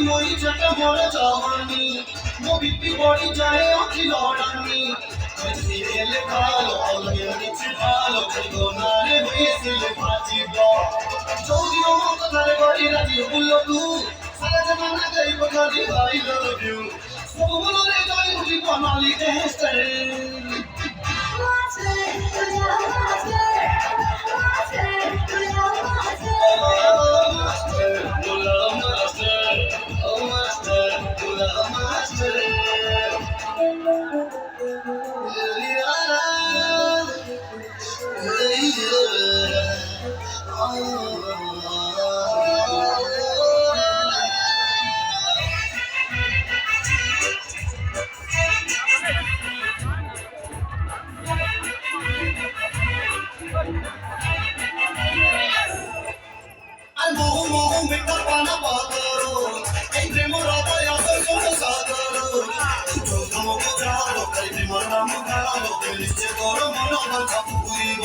ওই চাকা বড় জওয়ানি নবীতি বড়ি যায় অতি লড়ানি সিরিয়ালে ভালো অলগে নিচে ভালো জীবনারে হয়েছিল ফাজিব যদিও কথারে বড়ি রাজি বললো তু সারা জামানা গাইব খালি আই লাভ ইউ সব বলে যাই উঠি বাঙালি দেশে মোহ মেটা পানা পাগল এই প্রেম হৃদয় আসল কোন সাগর চোখমুখ যাও এই প্রেম নাম গাও নিশ্চয় করো মন বাঁচা পুরিব